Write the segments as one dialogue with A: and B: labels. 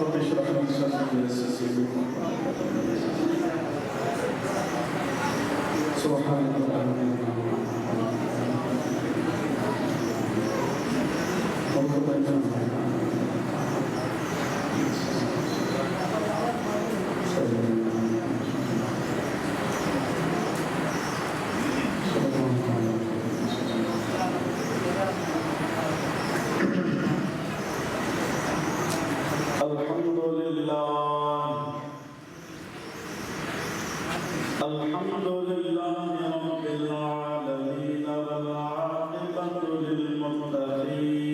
A: رب اشرح لي صدري ويسر لي سبحان الحمد لله رب العالمين والعاقبة للمتقين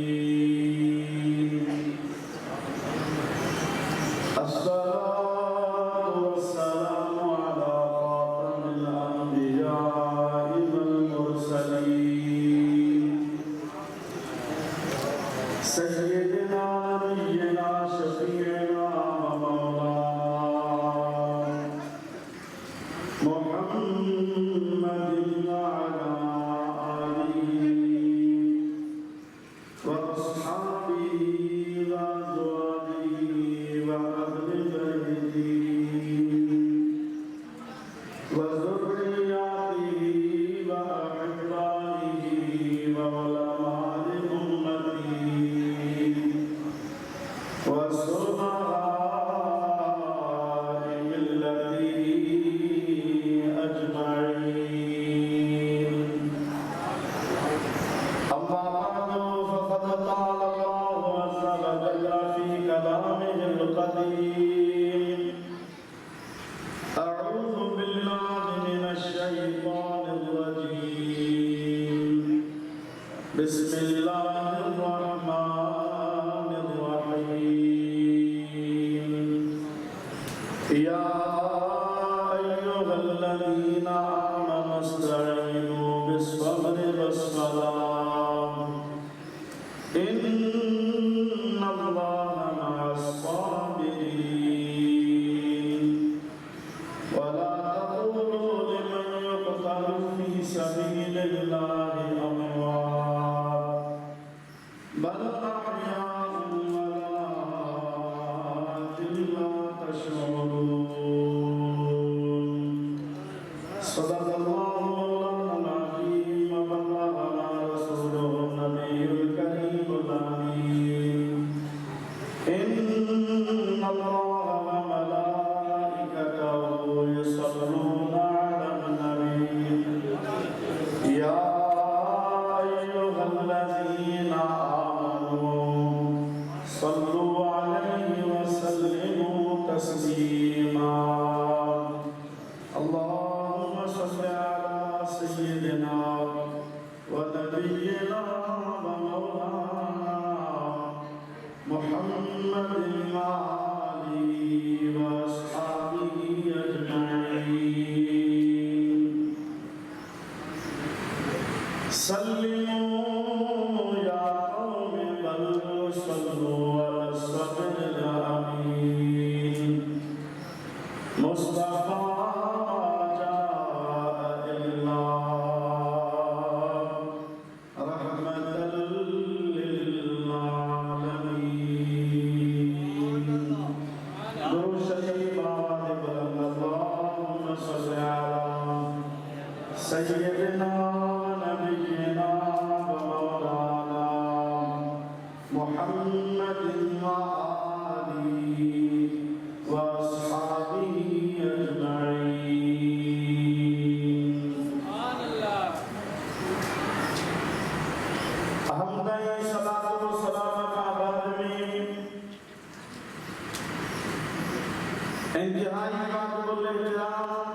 A: الصلاة والسلام على خاتم الأنبياء والمرسلين سيدنا نبينا شفيعنا ومولانا محمد وعلى آله وأصحابه وأزواجه وأهل بيته وذرياته وأحبائه وعلماء أمته وسمعاء ملته أجمعين أما بعد فقد قال الله عز وجل في كلامه القديم أعوذ بالله من الشيطان الرجيم بسم الله الرحمن الرحيم يا أيها الذين آمنوا استعينوا بالصبر والصلاة إن الله مع الصابرين ولا تقولوا لمن يقتل في سبيل الله أموات بل أحياء ولكن لا تشعرون صدق الله مولانا العظيم وبلغنا رسوله النبي الكريم الأمين إن الله وملائكته يصلون على النبي يا أيها الذين آمنوا صلوا عليه وسلموا تسليما اللهم صل على سيدنا ونبينا ومولانا محمد وآله وأصحابه أجمعين سلموا يا قوم بل صلوا على الصبر الأمين مصطفى جاء إلا رحمة للعالمين درود شريف بلغ اللهم صل على سيدنا ونبينا ومولانا محمد وآله وأصحابه أجمعين سبحان الله अहमद सलातो सलाम का बाद में इंतहाई काबिल इहतराम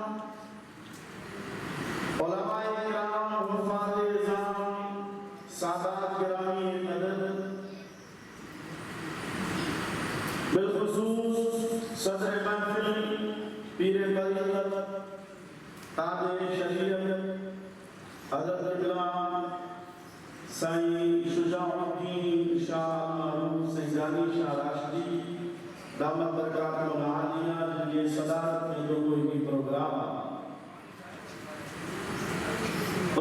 A: उलमाए किराम हुफ़ाज़े इज़ाम सादात किरामी मदद बिलखुसूस सदर महफिल पीर तरीक़त ताबे शरीयत हज़रत इमाम साईं शुजाउद्दीन शाह मारूफ सिंगानी शाह राशदी दामत बरकातुहुल आलिया जिनकी सदारत में जो कोई भी प्रोग्राम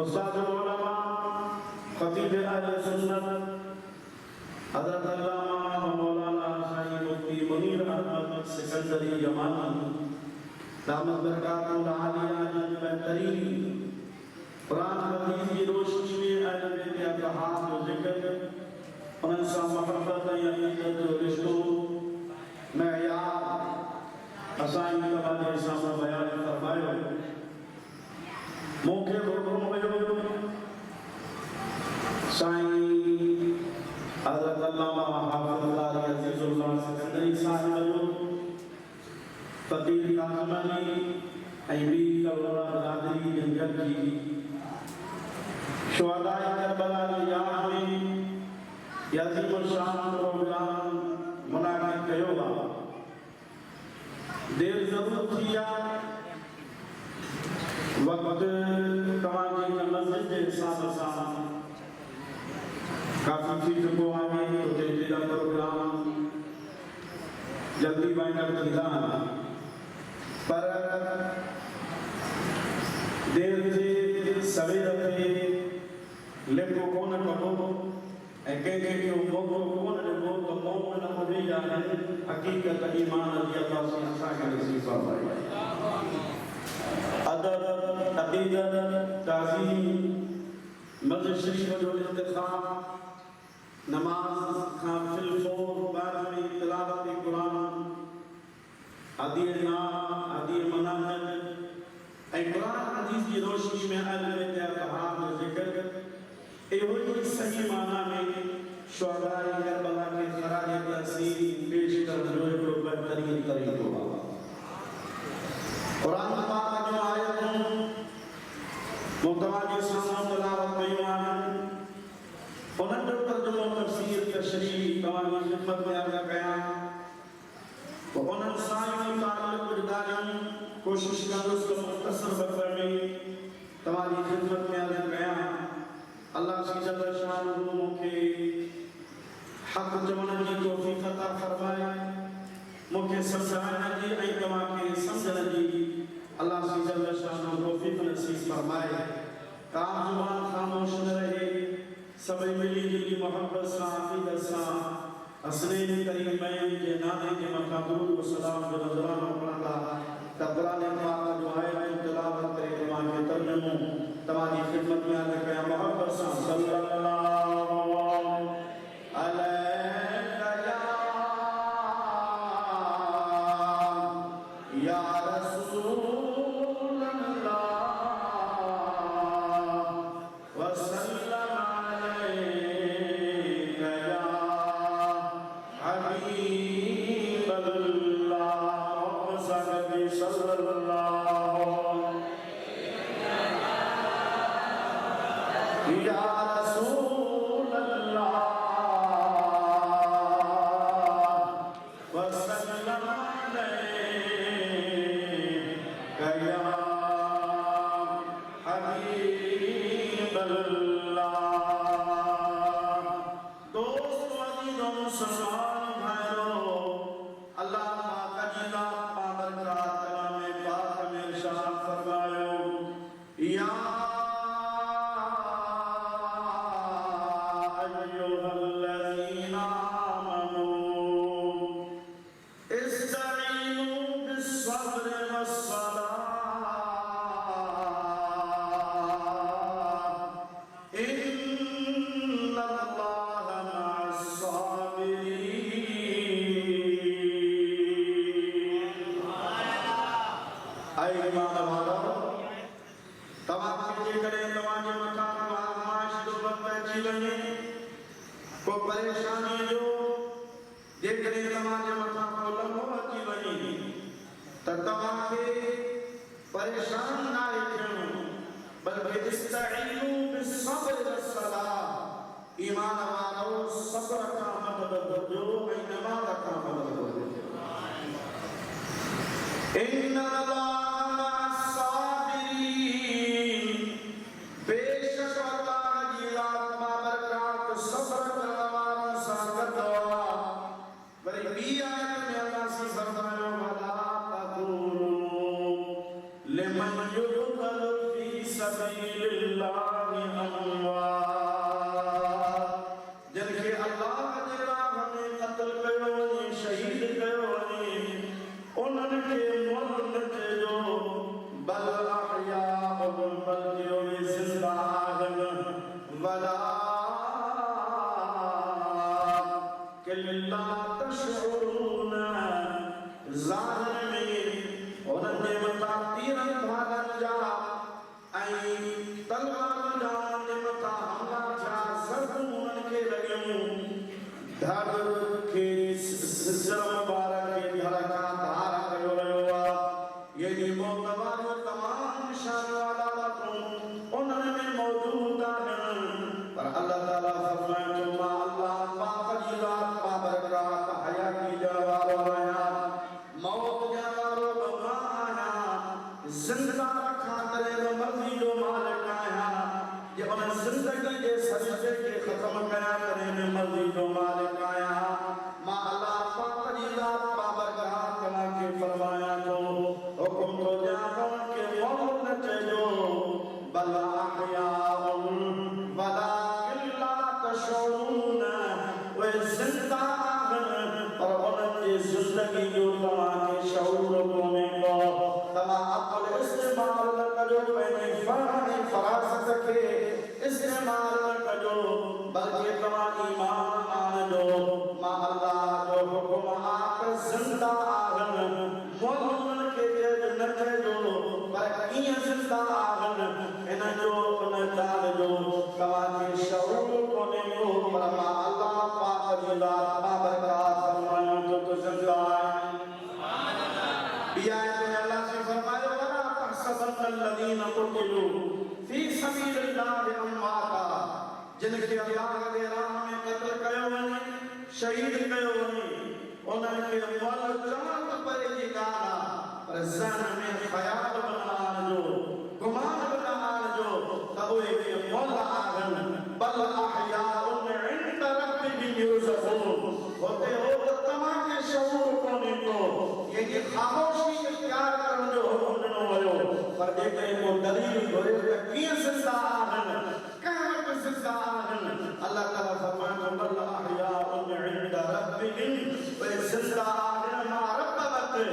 A: उस्ताद उलमा खतीब अहले सुन्नत हज़रत अल्लामा मौलाना साईं मुफ्ती मुनीर सिकंदरी जमाना दामद बरकातुल आलिया जन बेहतरीन कुरान हदीस की रोशनी में अहले बैत अतहार जो जिक्र उन सा मोहब्बत या इज्जत जो रिश्तो मैं यार असाई तबादे सामने बयान फरमायो मौके हुक्म हुयो साईं हज़रत अल्लामा हाफ़िज़ अज़ीज़ुल्लाह सिकंदरी साहिब फकीर काज़िम अली ऐबी कलरा बरादरी जंगल की शुहदाए करबला की याद में यज़ीमुल शान प्रोग्राम मुनाक़िद कयो देर ज़रूर थिया वक्त तवाजी मस्जिद के हिसाब सां काफी थी चुको आहे तो जेड़ा प्रोग्राम जल्दी वाइंड अप थींदा पर देर जे सवेर ते लिखो कोन कबो ऐं कंहिंखे मौक़ो कोन ॾिनो त मोमिन उहे ई आहिनि हक़ीक़त ईमान जी अल्लाह सां असांखे नसीब फरमाए अदब अक़ीदत ताज़ीम मस्जिद शरीफ जो इंतिख़ाब नमाज खां फिलफोर बाद में तिलावत कुरान अदीय नाम अदीय मनाहज ऐं कुरान हदीस की रोशनी में अहले बैत अतहार जो जिक्र एहो ही सही माना में शुहदाए करबला के खराज तहसीन पेश करने जो एक बेहतरीन तरीक़ो कुरान पाक जो आयतूं मुतवाजी सां तिलावत कयूं आहिनि उन्हनि जो तर्जुमो तफ़सीर तशरीह तव्हांजी ख़िदमत में अर्ज़ कयां तो उन्हनि सां ई मुतालिक़ ॿुधायूं कोशिश कंदुसि त मुख़्तसर वक़्त में तव्हांजी ख़िदमत में अर्ज़ कयां अल्लाह जल्ल शानहू मूंखे हक़ चवण जी तौफ़ीक़ अता फ़रमाए मूंखे सम्झाइण जी ऐं तव्हांखे सम्झण जी अल्लाह जल्ल शानहू तौफ़ीक़ नसीब फ़रमाए काम ज़ुबान ख़ामोश न रहे सभई मिली जुली मोहब्बत सां अक़ीदत सां हसनैन करीमैन जे नाले जे मथां दुरूद व सलाम जो नज़रानो पढ़ंदा त क़ुरान पाक जो आयतूं तिलावत करे तव्हांखे तर्जुमो तव्हांजी ख़िदमत में अर्ज़ कयां मोहब्बत सां सल्लल्लाहु अलैका या रसूल अल्लाह व सल्लम अलैका या हबीब अल्लाह व सल्लल्लाहु या रसूल अल्लाह व सल्लम अलैका या हबीब अल्लाह दोस्तों अज़ीज़ों मुसलमान भाइयों अल्लाह पाक जी का बाबरकत कलाम पाक में इरशाद फरमायो या को परेशानी जो जेकरे तव्हांजे मथां को लम्हो अची वञे त तव्हांखे परेशान न थियणो बल्कि इस्तईनु बिस्सब्र वस्सलाह ईमान वारो सब्र खां मदद घुरिजो ऐं नमाज़ खां मदद घुरिजो इन्न अल्लाह जिनके इल्ला तशऊरून ज़ाहिर में उन्हनि जे मथां तीरनि धागनि जा ऐं तलवारुनि जा उन्हनि जे मथां हमला थिया ज़रबूं उन्हनि खे लॻियूं धड़ खे सिर मुबारक खे धड़का धार कयो वियो आहे ये मौत वारियूं तमामु निशान अलामतूं उन्हनि में मौजूद आहिनि पर अल्लाह ताला फरमाए थो मां अल्लाह पाक जी ज़ात बाबरकात हयाती ॾियण वारो आहियां मौत ॾियण वारो बि मां आहियां ज़िंदा रखां करे बि मर्ज़ी जो मालिक आहियां जे उन ज़िंदगी जे सरिश्ते खे ख़त्म कयां करे बि मर्ज़ी जो मालिक आहियां मां अल्लाह पाक जी ज़ात बाबरकात तव्हांखे फरमायां थो हुकुम थो ॾियां के मौत न चइजो बल अहयाउन वलाकिन ला तशऊरून उहे ज़िंदा आहिनि पर उन्हनि जी ज़िंदगी जो तव्हांखे शऊर कोन्हे को तव्हां अक़ुल इस्तेमाल न कजो पंहिंजी फ़हम ऐं फ़रासत खे इस्तेमाल न कजो बल्कि तव्हां ईमान आणिजो मां अल्लाह जो हुकुम आहे ज़िंदा आहिनि मुअल उन्हनि खे न चइजो पर कीअं ज़िंदा आहिनि इन जो उन ॻाल्हि जो तव्हांखे शऊर कोन्हे को पर मां अल्लाह पाक जी ज़ात बाबरकात फरमायां थो त ज़िंदा आहिनि ॿी आयत में अल्लाह से फरमायो वला तहसबन الذين قتلوا في سبيل الله अमवाता जिन खे अल्लाह जे राह में क़त्ल कयो वञे शहीद कयो वञे उन्हनि खे मुअल जान परे जी ॻाल्हि आहे पर ज़हन में ख़याल बि न आणिजो गुमान बि न आणिजो त उहे के मुअल आहिनि बल अहयाउन इन्द रब्बिहिम युरज़क़ून होते हो त तव्हांखे शऊर कोन्हे को यानी ख़ामोशी इख्तियार करण जो हुकुम ॾिनो वियो पर जेकॾहिं को दलील घुरे त कीअं ज़िंदा आहिनि कंहिं वटि ज़िंदा आहिनि अल्लाह ताला फरमाए थो बल अहयाउन इन्द रब्बिहिम उहे ज़िंदा आहिनि मां रब वटि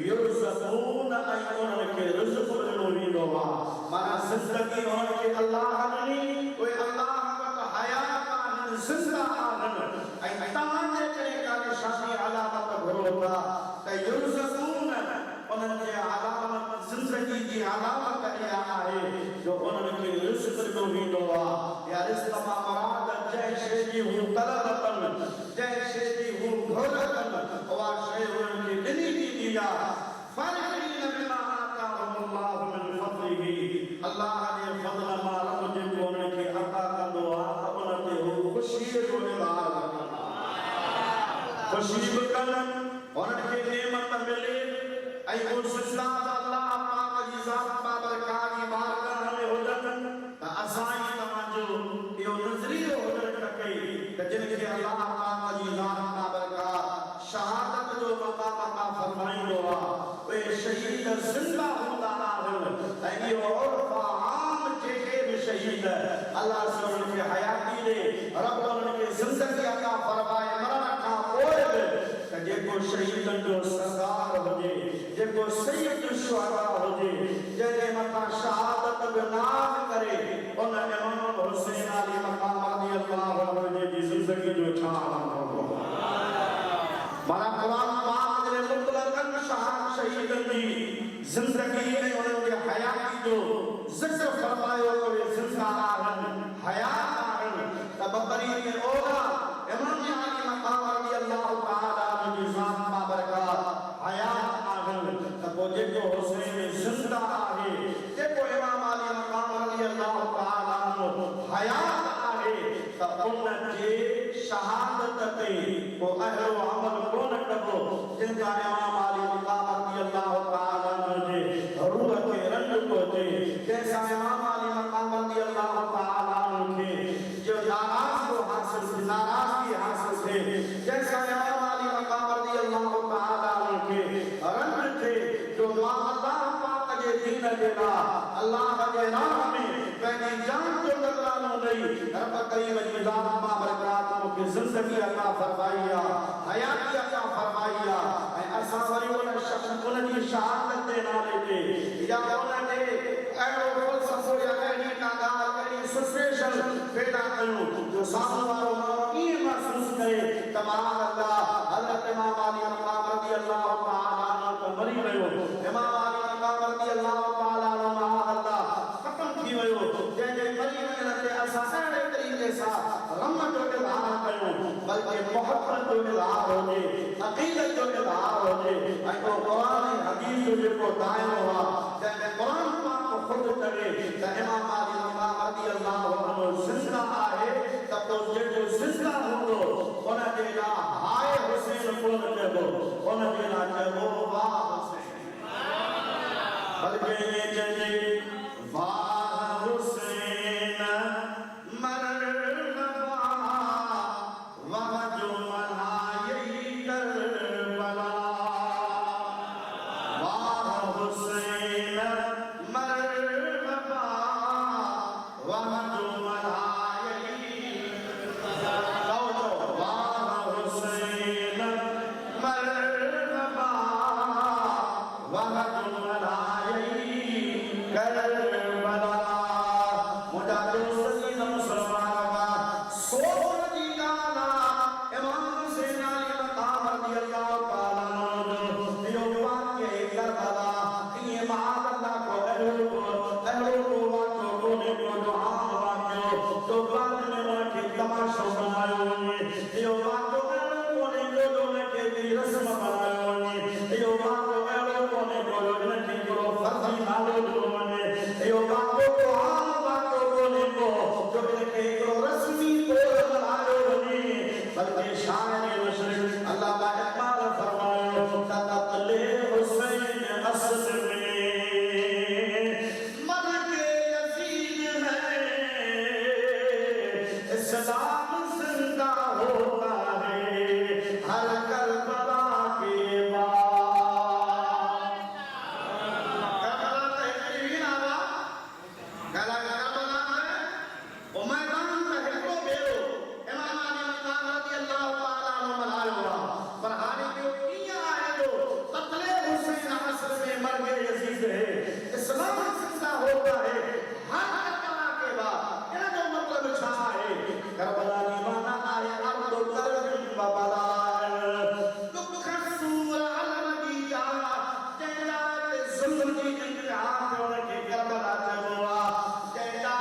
A: युरज़क़ून ऐं उन्हनि खे रिज़्क़ ॾिनो वेंदो आहे माना ज़िंदगी उन्हनि खे अल्लाह ॾिनी उहे अल्लाह वटि हयात आहिनि ज़िंदा आहिनि ऐं तव्हांजे करे का निशानी अलामत घुरो था त युरज़क़ून उन्हनि जे अलामत ज़िंदगी जी अलामत इहा आहे जो उन्हनि खे रिज़्क ॾिनो वेंदो आहे या रिज़्क मां मुराद जंहिं शइ जी हू तलब कनि जंहिं शइ जी हू घुर कनि उहा शइ उन्हनि खे ॾिनी वेंदी आहे फ़रहीन बिमा आताहुमुल्लाहु मिन फ़ज़लिही अल्लाह जे फ़ज़ल मां रब जेको उन्हनि खे अता कंदो आहे त उन ते हू ख़ुशीअ जो इज़हार कंदा ख़ुशी बि कनि उन्हनि खे नेमत मिले ऐं उहो ज़िंदा अल्लाह पाक जी ज़ात बाबरकात जी बारगाह में हुजनि त असां ई तव्हांजो इहो नज़रियो हुजणु खपे त जिन खे अल्लाह पाक जी ज़ात बाबरकात शहादत जो मक़ाम अता फरमाईंदो आहे उहे शहीद ज़िंदा हूंदा आहिनि ऐं इहो उर्फ़ आम जेके बि शहीद अल्लाह से उन्हनि खे हयाती ॾे रब उन्हनि खे ज़िंदगी अता फरमाए मरण खां पोइ बि त जेको शहीदनि जो सरदार हुजे जेको सैयद शुहदा हुजे जंहिंजे मथां शहादत बि नाज़ करे उन इमाम हुसैन अली मक़ाम रज़ियल्लाहु अन्हु जी ज़िंदगी जो छा हवालो माना क़ुरान पाक जे मुतलक़न शहीदनि जी ज़िंदगी में उन्हनि जे हयाती जो ज़िक्र फरमायो उहे ज़िंदा आहिनि हयात आहिनि त बकरी में ओला इमाम अली मक़ाम रज़ियल्लाहु तआला अन्हु जी ज़ात बाबरकात हयात आहिनि त पोइ जेको हुसैन ज़िंदा आहे जेको इमाम अली मक़ाम रज़ियल्लाहु तआला अन्हु हयात आहे त उन जे शहादत ते को अहिड़ो अमल कोन कबो जिनका इमाम अली मक़ाम रज़ियल्लाहु तआला अन्हु जे रूह खे रंग पहुचे जैसा इमाम अली मक़ाम रज़ियल्लाहु तआला अन्हु खे जो नाराज़गी हासिल थे जैसा इमाम अली मक़ाम रज़ियल्लाहु तआला अन्हु खे रंग थे जो अल्लाह पाक जे दीन जे लाइ अल्लाह जे राह में पंहिंजी जान जो नज़रानो ॾेई रब करीम जी ज़ात बाबरकात मूंखे ज़िंदगी अता फरमाई आहे हयाती अता फरमाई आहे ऐं असां वरी उन जी शहादत जे नाले ते या उन ते अहिड़ो फ़लसफ़ो या अहिड़ी का ॻाल्हि अहिड़ी सिचुएशन पैदा कयूं जो साम्हूं वारो माण्हू ईअं महसूस करे त तमाम अल्लाह हजरत इमाम अली मकाम रज़ियल्लाहु ताला अन्हु को मरी वयो इमाम अली मकाम रज़ियल्लाहु ताला अन्हु अल्लाह खत्म थी वयो जे मरी वने ते असा अहिड़े तरीक़े सां गम जो इज़हार कयूं बल्कि मोहब्बत जो इज़हार होजे अक़ीदत जो इज़हार होजे ऐं को क़ुरान ऐं हदीस जो जेको दायरो आहे जंहिंमें क़ुरान पाक ख़ुद चवे त इमाम अली मकाम रज़ियल्लाहु अन्हु ज़िंदा आहे त पोइ जेको ज़िंदा हूंदो उन जे लाइ हाय हुसैन कोन चइबो उन जे लाइ चइबो वाह हुसैन बल्कि ये चइजे वाह हुसैन मरहबा वाह जो मनाई करबला वाह हुसैन मरहबा वाह जो मनाई वाह हुसैन मरहबा वाह जो मनाई करबला मुझा दोस्त जी मुसलमान का सोच जी गाना इमाम हुसैन अली मकाम रज़ियल्लाहु ताला अन्हु यो वाक़े करबला ये माल अल्लाह को अहलो को वाक़ो कोने को जो आम वाक़ो तो बाद में वाक़े तमाशो बनायो यो वाक़ो अहलो कोने को जो के रस्म बनायो यो वाक़ो अहलो कोने को जो के फर्जी नालो जो वने यो वाक़ो को आम वाक़ो कोने को जो के रस्मी तौर बनायो वने बल्कि शान मुशरिक अल्लाह का इकबाल फरमायो ततले हुसैन असद में मर के यजीद है इस्लाम जिंदा होता है हर करबला के बाद करबला तहरीर आवा करबला में ओ मैदान में हिकड़ो बेरो इमाम अली मकाम रज़ियल्लाहु ताला अन्हु मनायो पर हाणे जो कीअं आहे जो ततले हुसैन असर में मर गए यजीद है इस्लाम जिंदा होता है हर करबला के बाद इन जो मतलब छा है करबला की माना आहे अर्द कर्ब व बला दुख सूर अलमदिया जंहिंजा ज़ुल्म जी इंतहा थियो उनखे करबला चइबो आहे जंहिंजा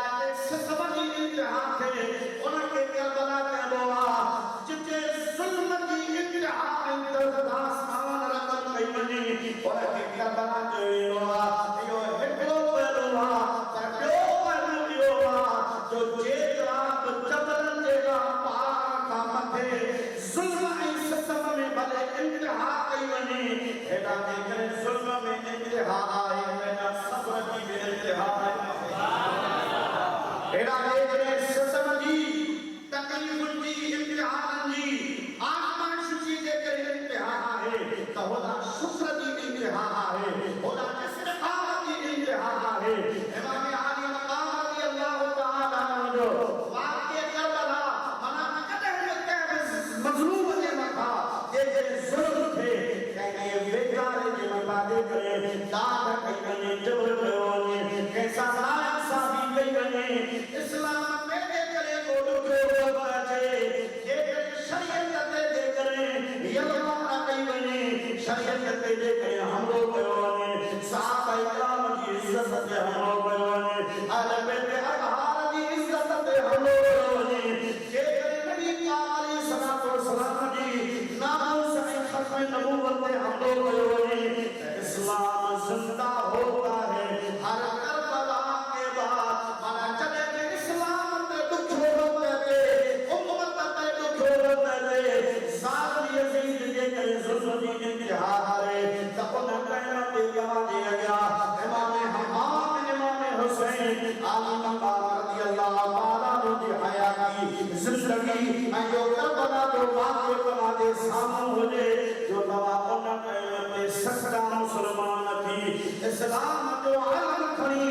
A: सितम जी इंतहा थिए उनखे करबला चइबो आहे जिते ज़ुल्म जी इंतहा इंतज़ाम सामान रक़म कई वञे उनखे करबला चइबो आहे इहो हिकिड़ो पहलू आहे पर ॿियो पहलू इहो आहे जो जेतिरा बि जबरन जे पार खां मथे ज़ुल्म ऐं सितम में भले इंतहा कई वञे हेॾा जेकॾहिं ज़ुल्म में इंतहा आहे हेॾा सब्र जी बि इंतहा आहे हेॾा जेकॾहिं सितम जी तकलीफ़ुनि जी इम्तिहाननि जी आज़माइश जी जेकॾहिं इंतहा आहे त होॾा शुक्र जी इंतहा आहे होॾा इस्तिक़ामत जी इंतहा आहे इमाम अली मकाम रज़ियल्लाहु ताला अन्हु जो वाक़े करबला माना कॾहिं कंहिं मज़लूम जे मथां जेकॾहिं ज़ुल्म थिए कंहिं बेकार जे मथां जेकॾहिं दाद कई वञे जबर कयो वञे कंहिंसां नाइंसाफ़ी कई वञे इस्लाम में जेकॾहिं को ॾुखियो अचे जेकॾहिं शरीयत ते जेकॾहिं यलवा कई वञे शरीयत ते जेकॾहिं हमलो कयो वञे साहबा इकराम जी इज़्ज़त ते हमलो कयो वञे अहले बैत अतहार जी इज़्ज़त ते हमलो कयो वञे जेकॾहिं नबी पाक अलैहिस्सलातु वस्सलाम जी नामूस ऐं खत्म नबूवत ते हमलो कयो वञे इस्लाम जिंदा होता है हर करबला के बाद माना जॾहिं कि इस्लाम ते ॾुखियो पए उम्मत ते ॾुखियो पए ज़ालिम यज़ीद जे करे ज़ुल्म जी इंतहा आहे त उन टाइम ते जवान जे अॻियां इमाम हम्माम इमाम हुसैन अली मकाम रज़ियल्लाहु ताला अन्हु जी हयाती ज़िंदगी ऐं जो करबला जो वाक़िओ तव्हांजे साम्हूं हुजे जो तव्हां उन टाइम ते सच्चा मुस्लमान थी इस्लाम जो आलम खणी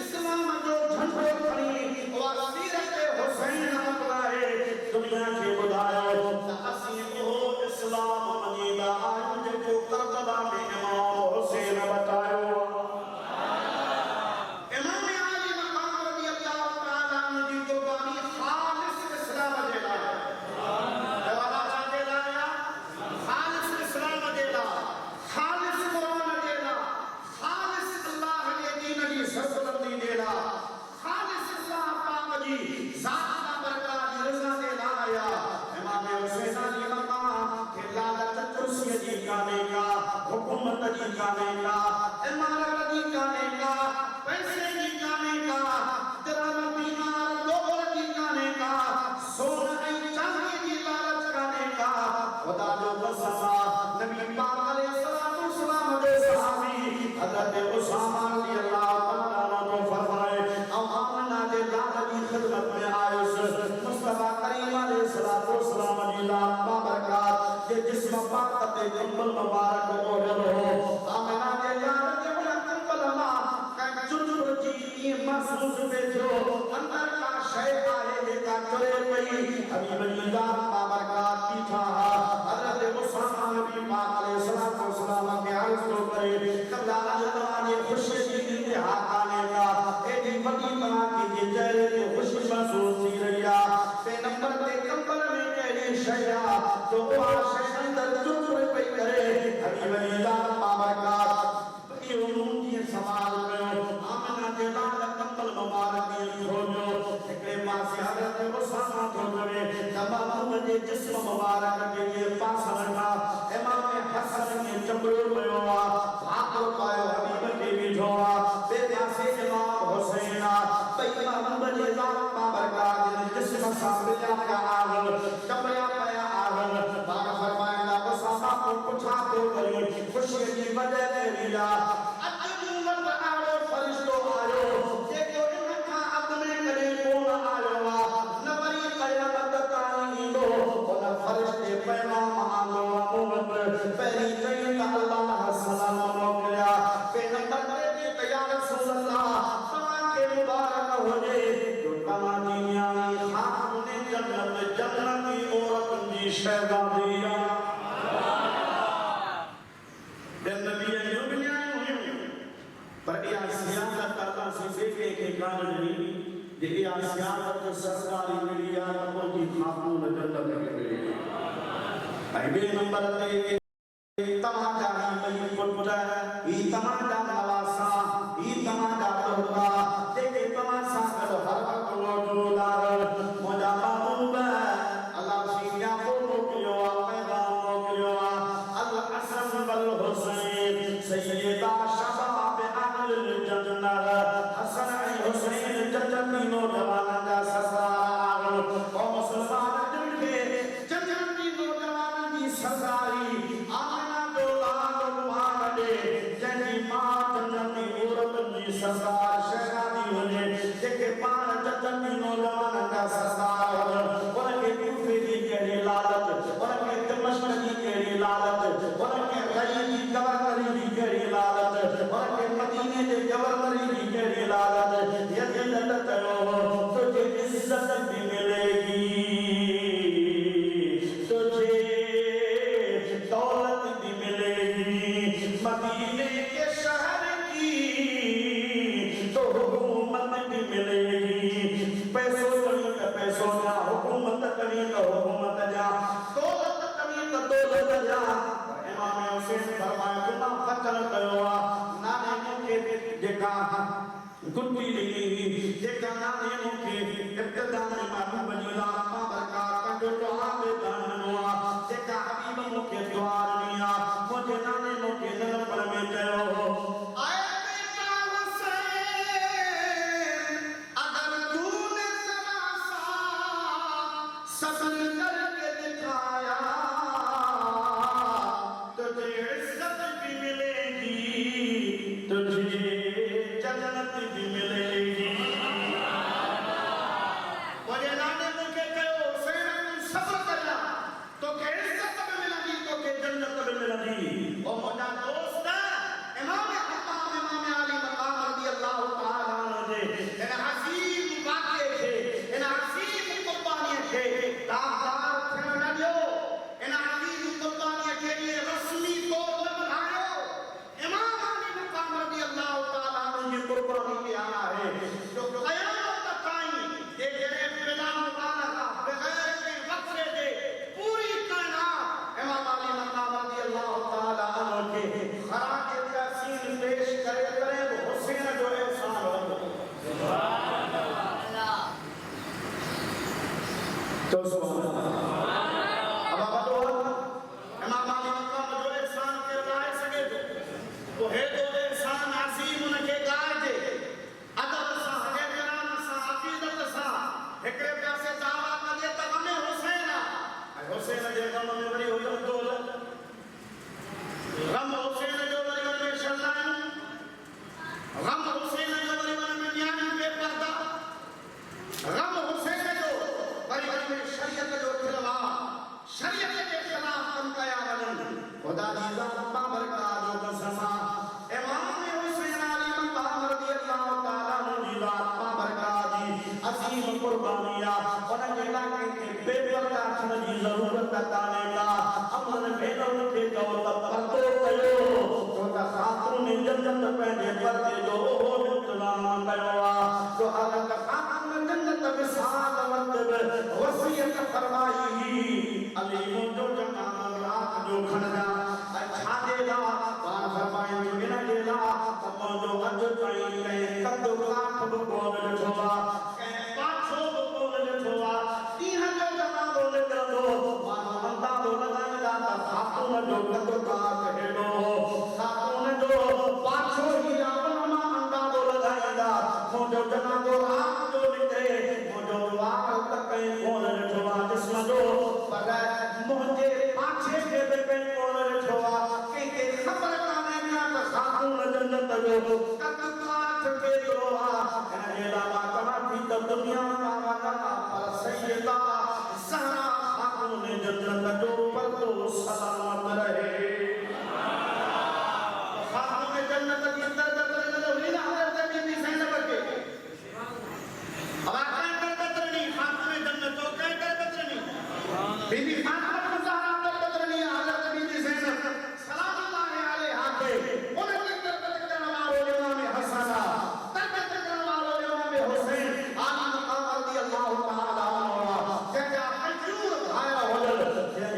A: इस्लाम जो झंडो खणी उहा सीरत हुसैन अपनाए दुनिया खे ॿुधायो त असीं उहो इस्लाम मञींदा आहियूं जेको जी काने का, इमारत जी काने का, पैसे जी काने का, दराम बीमार लोगों जी काने का, सोना आई चांदी जी लालच काने का, खुदा जो बसमा नबी पाक अलैहिस्सलातु वस्सलाम दे सहाबी हजरत उसामा रज़ियल्लाहु तआला तो फरमाए आमना दे लाल की खिदमत में आए मुस्तफा करीम अलैहिस्सलातु वस्सलाम जी लाल बाबरकात के जिस्म पाक ते कंबल मुबारक ओढ़ल हो आमना दे लाल के कंबल मा का जुजुर जी ये महसूस बेजो अंदर का शय आए लेका चले पई हबीब जी लाल बाबरकात की था हजरत उसामा नबी पाक अलैहिस्सलातु वस्सलाम के अर्ज तो करे कबला अल्लाह खुशी की इंतहा आने का एडी बड़ी तरह की चेहरे पे खुशी महसूस थी रहिया पे नंबर ते कंबल में केड़ी शया जो आशे अंदर जुजुर पे करे हबीब जी लाल बाबरकात ये उम्मीद सवाल कयो आमना के लाल कंबल मुबारक दी खोजो एकले पास हजरत उसामा तो करे तमाम जे जिस्म मुबारक के लिए पास रखा इमाम हसन ने चबरो पयो हाथ पायो हबीब के बिठोआ बे पासे इमाम हुसैन इमाम बजे लाल बाबरकात ने जिस्म साबिया का आगल चबया पाया आगल बाग फरमाया उसामा को पूछा तो करे खुशी की वजह लिया अजूमत आयो फरिश्तो आयो जेको इनका अपने करे कोन आयो नबरी कयामत ताईं ईंदो उन फरिश्ते पैगाम आंदो मोहम्मद पहली चई अल्लाह सलाम मोकिलिया पैगंबर ने या रसूल अल्लाह तव्हां के मुबारक होजे जो तव्हां जी न्याणी खातून जन्नत जन्नती औरतन जी शहजादी पर यह सियासत अल्लाह से देखे के कारण नहीं जे यह सियासत सरकारी मीडिया को जी खातून जन्नत में मिली भाई बे नंबर ते तमाजा मई पुट ई तमाजा नवासा ई तमाजा दोहरा देखे तमाशा कर हर वक्त मौजूद आर मोजा महबूब अल्लाह सीया को मोकियो पैगाम मोकियो अल हसन वल हुसैन सैयदा हसन हुसैन जन्नती नौजवान दा ससुराल ओ मुसलमान जिनके जन्नती नौजवान दी ससुराली आमना दो लाल दे जंजी मां जन्नती औरत दी ससुराल शहजादी होने जेके पान जन्नती नौजवान दा ससुराल उनके कूफे दी केड़ी लालच उनके दमिश्क दी केड़ी लालच उनके गली दी गवर्नरी दी केड़ी लालच उनके मदीने दे गवर्नरी दी केड़ी लालच ये जन्नत हो तुझे इज्जत भी मिलेगी तुझे दौलत भी मिलेगी मदीने के शहर की तो हुकूमत भी मिलेगी पैसों कमी का पैसों जा हुकूमत कमी का हुकूमत जा दौलत कमी का दौलत जा इमाम हुसैन फरमाया तुम फजल कयो नाने के जेका गुट्टी ली जेका नाने के इब्तिदा में महबूब जी लाल बाबरकात का जो दुआ में दानवा जेका हबीब मुके दुआ लिया मुझे नाने के नल पर में कयो आए बेटा हुसैन अगर तूने जरा सा सब्र करके दिखाया तुझे इज्जत भी मिलेगी तुझे जन्नत भी मिलेगी मुझे नाने मुके कहो हुसैन सब्र करना तो के इज्जत भी मिलेगी तो के जन्नत भी मिलेगी और मुझा दोस्त इमाम हम्माम इमाम अली मकाम रज़ियल्लाहु तआला अन्हु इन अजीम वाक़े थे इन अजीम कुर्बानी थे दागदार थियण न ॾियो इन अजीम कुर्बानी के लिए रस्मी तौर न बढ़ायो इमाम अली मकाम रज़ियल्लाहु तआला अन्हु जी कुर्बानी किया है जो क़यामत ताईं ये जरे बिना मुबारक बगैर के वक्फे दे पूरी कायनात इमाम अली मकाम रज़ियल्लाहु तआला अन्हु के खराज तहसीन पेश करे करे हुसैन जो एहसान हो सुभान अल्लाह तो सुभान अल्लाह अब बाबा इमाम अली मकाम जो एहसान के लाए सके खुदा दी जात बाबरकात का समा इमाम हुसैन अली मकाम रदियल्लाहु ताला अन्हु दी जात बाबरकात दी अजीम कुर्बानिया उनके इलाके के बेपर्दा थण जी जरूरत काने का अमन भेनन के कव त परतो कयो तो त खातून जन्नत पंहिंजे पर्दे जो इंतजाम कयो आ तो हर खातून जन्नत विसाल वक्त वसियत फरमाई अली मुंजो जनाब रात जो खणजा अच्छा देला बार फरमाए जो बिना देला तमो जो अज ताई के कद काठ बोल ॾिठोआ के पाछो बोल ॾिठोआ तीह जो जनाब निकरंदो मानो अंदाज़ो लॻाईंदा त खातून जो कद काठ हेॾो खातून जो पाछो ही आपन मां अंदाज़ो लॻाईंदा मुंजो जनाब रात जो निकिरे मुंजो वार तक कोन ॾिठोआ जिस्म जो पर मुंहिंजे पाछे के बि कई कोन ॾिठोआ कंहिंखे ख़बर कान्हे अञा त खातून जन्नत जो कद काठ केतिरो आहे हिन जे अलावा तव्हां थी त दुनिया खां वॾा पर सैयदा ज़हरा खातून जन्नत जो पर्दो सलामत रहे खातून जन्नत जी तरबियत हुई न हज़रत बीबी ज़ैनब के अब आकाए तरबियत नहीं खातून जन्नत जो काए तरबियत नहीं बीबी फातिमा ज़हरा तरबियत नहीं हज़रत बीबी ज़ैनब सलामुल्लाह अलैहा के उनकी तरबियत करने वाले इमाम हसन तरबियत करने वाले इमाम हुसैन आली मकाम रदियल्लाहु ताला अन्हु क्या हजूर भाया होल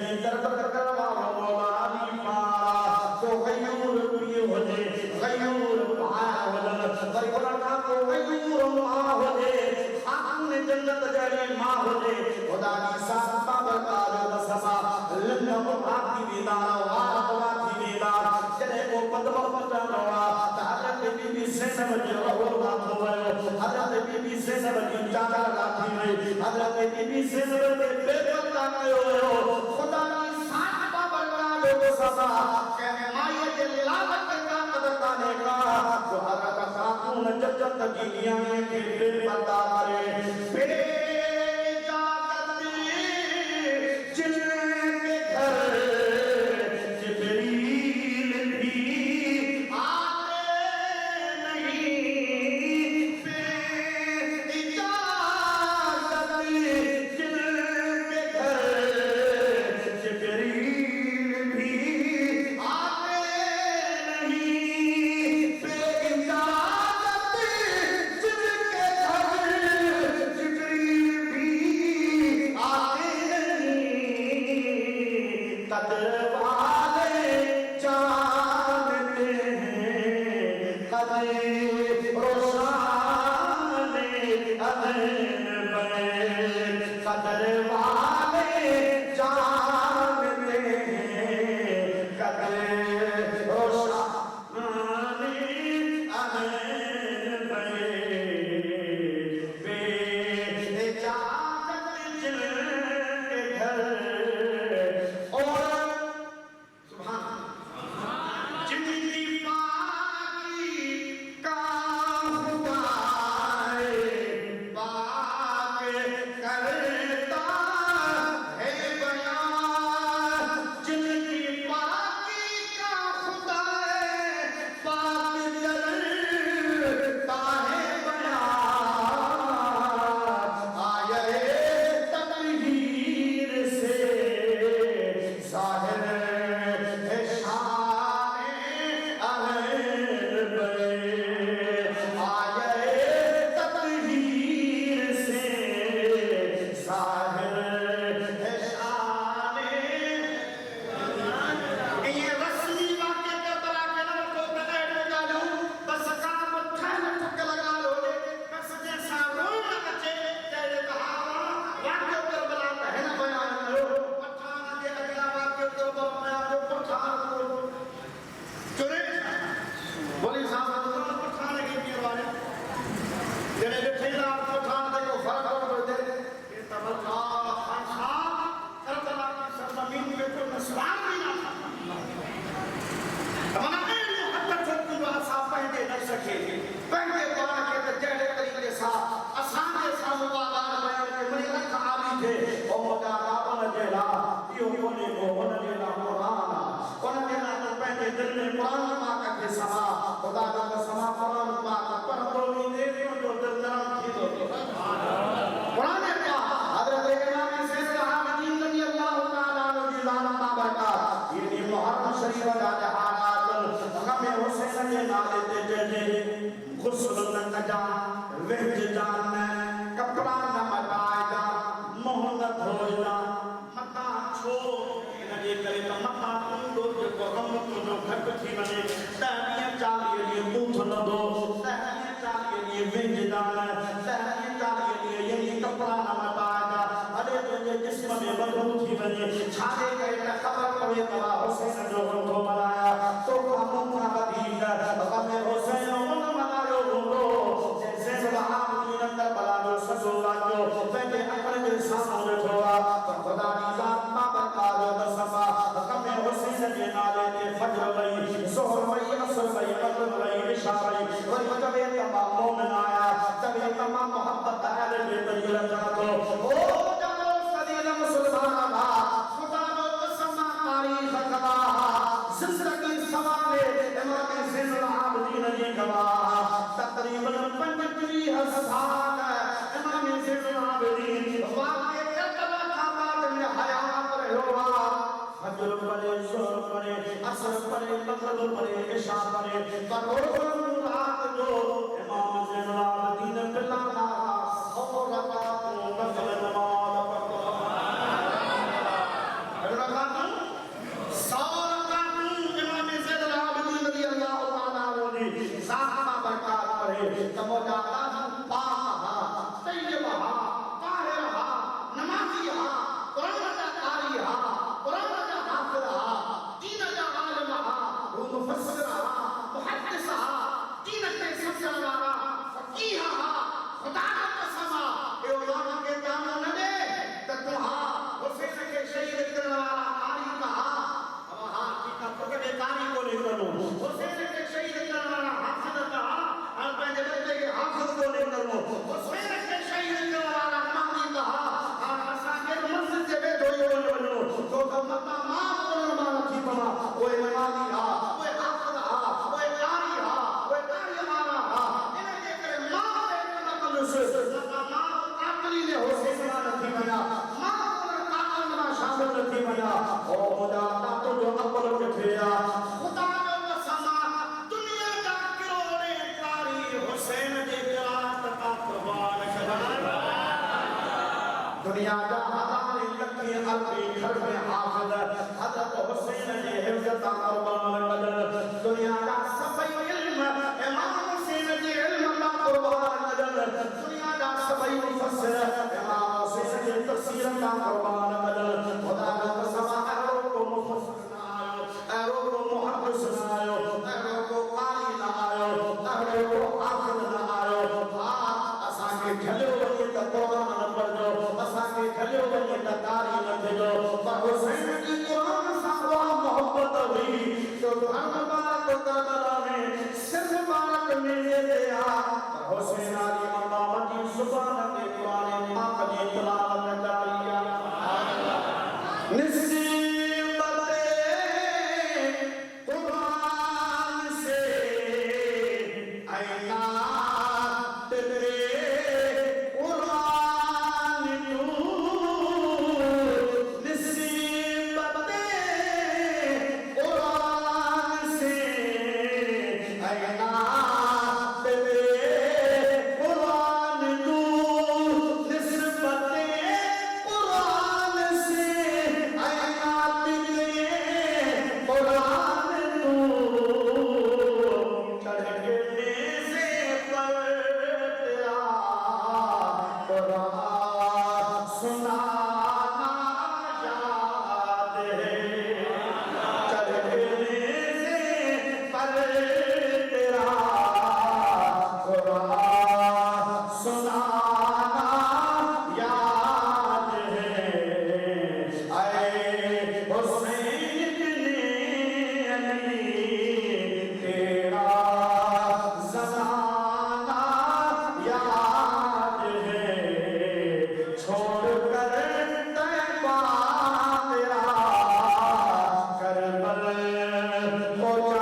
A: ये तरबियत करने वाला मौला अली पारा तो गयूर पिए होले गयूर भाया होल वरी उनका को गयूर मां होले खातून जन्नत जड़ी मां होले खुदा दी साथ बाबरकात का समा लंदम भाती वेदा वार भाती वेदा जने को पदम पटनो आ हज़रत बीबी ज़ैनब जो रोदा होयो हज़रत बीबी ज़ैनब की चाचा लाठी में हज़रत बीबी ज़ैनब के बेपरदा कयो खुदा दी साथ बाबरकात का समा के माये के लालच का कदर काने का जो हज़रत खातून जन्नत की नियाए के बेपरदा करे दिल में कुरान पाक के समा खुदा का समा कुरान पाक पर तो भी देखो तो दिल नरम थी तो कुरान है क्या हजरत इमाम सैयद आबदीन रजी अल्लाह तआला अन्हु जी लाना बाबा ये मुहर्रम शरीफ का हालात गम हुसैन के नाले ते जे गुस्ल न जा वेज जान कपड़ा न मटाएगा मोह न धोएगा मता छो इनके करे त मता तुंदो जो गम तुंदो घट थी वने तहनिया चालीह लिए बूथ न दो तहनिया चालीह लिए वेज जान तहनिया चालीह लिए ये कपड़ा न मटाएगा अरे तुझे जिस्म में बदबू थी वने छाले करे त खबर पवे तवा हुसैन जो हो मलाया तो कामों का बदील गम हुसैन उन मलायो हो जैसे सहाबीन अंदर बला जो ससुरा जो पहले अकल के सामने ठोआ पर खुदा की जात मा बरकार दसमा गम हुसैन के नाले ते फजर वई जोहर वई असर वई मगरिब वई इशा वई और जब ये तमाम मोमिन आया जब ये तमाम मोहब्बत अहले बैत की लगा तो ओ जानो सदीन मुसलमान भा खुदा नो तसमा तारीख गवा जिंदगी सवाले इमाम ज़ैनुल आबिदीन जी गवा तकरीबन 25 साल इमाम ज़ैनुल आबिदीन वाक़े करबला का बाद में हयात रहोवा फजर पढ़े जोहर पढ़े असर पढ़े मगरिब पढ़े इशा पढ़े पर रात जो इमाम ज़ैनुल आबिदीन बिलाना 100 रकात नफल नमाज पढ़ता दुनिया का हज़ार लखी अरबी घर में हाफिज़ हज़रत हुसैन जी हिफ्ज़ कुर्बान बदल दुनिया का सफाई इल्म इमाम हुसैन जी इल्म का कुर्बान बदल दुनिया का सफाई मुफस्सिर इमाम हुसैन जी तफसीर का कुर्बान बदल खुदा का कसम अरो को मुफस्सिर ना आयो अरो को मुहद्दिस ना आयो अरो को कारी ना आयो अरो को हाफिज़ ना आयो असा के झलो वने त कुर्बान न पढ़ो के खलियो वने त कारी न भेजो पर हुसैन की कुरान सावा मोहब्बत हुई तो धर्म बात करबला में सिर्फ बात मिले दिया पर हुसैन अली मकाम की सुभान के कुरान पाक की तिलावत करिया नसीबत कुरान से आईना तेरे
B: Oh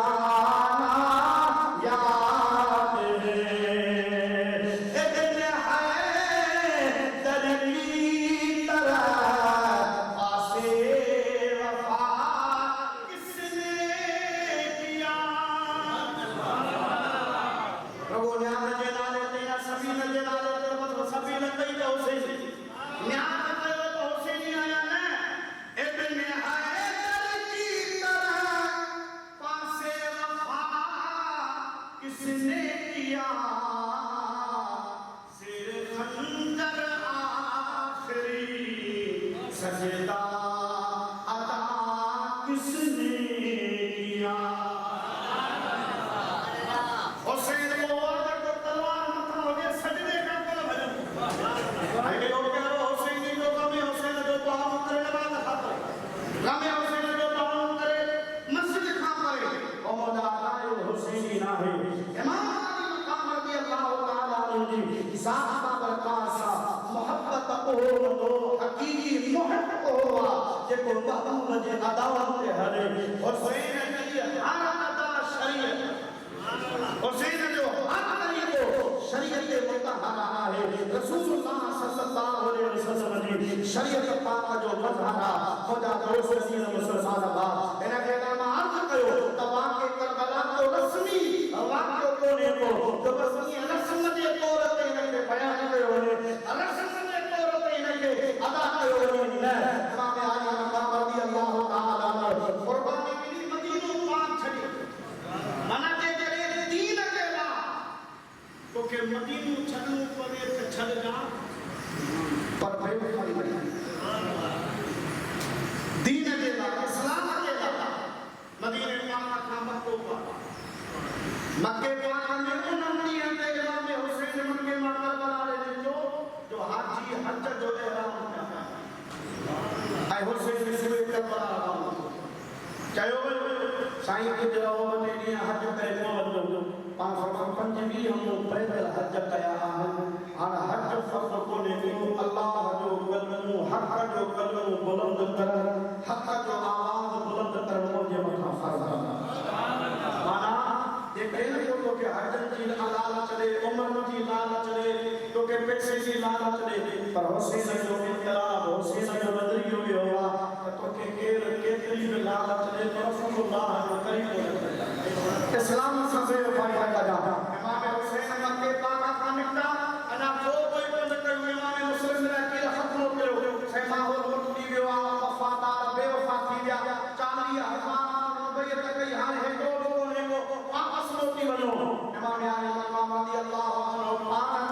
A: किसने किया। हुसैन को औरत को तलवार मथा हो गया सजदे का कल भजन आगे लोग कह रहे हुसैन जो कमे हुसैन जो पावन करे नमाज खाता कमे हुसैन जो पावन करे मस्जिद खा करे ओ मौला आयो हुसैनी ना है इमाम अली मकाम रजी अल्लाह ताला अन्हु साहबा बरकासा मोहब्बत को दो हकीकी मोहब्बत हुआ जेको महबूब जे अदावत ते हरे हुसैन जी हर अदा शरीयत हुसैन जो हर तरीको शरीयत मुतहरा है रसूलुल्लाह सल्लल्लाहु अलैहि वसल्लम जी शरीयत पाक जो मजहरा खुदा दोस्त सीन मुसलमान अल्लाह इना के नाम अर्ज कयो तवा के करबला तो रस्मी वाक्य कोने को जो रस्मी रस्म जे तौर ते इनके बयान कयो ने रस्म जे तौर ते इनके अदा कयो ने इमाम आली मकाम रजी अल्लाह ताला कुर्बानी की मदीनो पाक छड़ी मना के करे दीन के ला तो के मदीनो छड़ू पवे ते छड़ जा पर भाई खाली बड़ी दीन के ला इस्लाम के ला मदीने पाक का मक्को मक्के पाक में उन्नती है इमाम हुसैन मक्के में करबला ले जो हाजी हज जो एहराम आई हुसैन से करबला चयो साईं के जवाब में नी हज पे वजो 555 हम पैदल हज कया हां हज फर्ज कोने को अल्लाह जो कलमो हक जो कलमो बुलंद कर हक जो आवाज बुलंद करनो जे मथा फर्ज माना ये कहने को के हजन जी लाल चले उम्र जी लाल चले तो के पैसे जी लाल चले पर हुसैन जो इतराब हुसैन जो नजरियो भी हुआ तो के केतरी में लाल चले तो रसूलुल्लाह जो करीम इस्लाम से फायदा का जा इमाम हुसैन मक्के पाक का निकटा अना जो कोई बंद कर इमाम मुस्लिम ने की खत्म करो से माहौल मुर्तदी विवा वफादार बेवफा थी गया 40,000 रुपए तक हाल है जो लोगों ने को वापस लौटी बनो इमाम आली मकाम रजी अल्लाह अन्हु पाक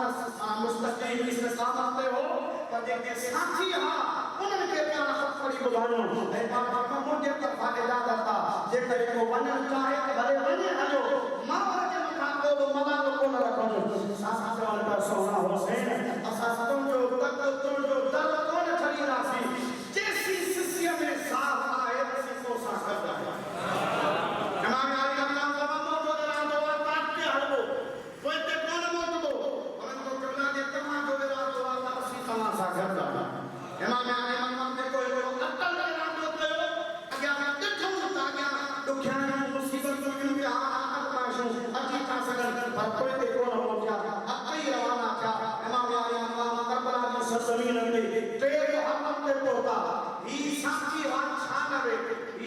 A: मुस्तकीम इसमें सामते हो पर जेके साथी हा उनके प्यार खड़ी बुलायो ए पाक मुझे पर फायदा करता जे करे को वनन चाहे भले वने हलो मां के मथा को मलाल को न रखो सासा वाले पर सोना हुसैन असा तुम जो तक तुम जो दर कौन छड़ी रासी जैसी शिष्य में साथ आए उसी को साथ करता इमाम अली अल्लाह का मोटो दो काट के हड़बो कोई ते कौन मोटो हम तो करना दे तमा जो दो अल्लाह उसी तमाशा करता इमाम अली मकाम के कोई अटल नाम दो अग्या दिखो ताग्या दुखिया मुसीबत के हाथ माशो अजी का सगल पर कोई ते कौन हो गया अकई रवाना क्या इमाम अली मकाम करबला की सरजमीन में ते हम ते पोता ही साथी वान छानवे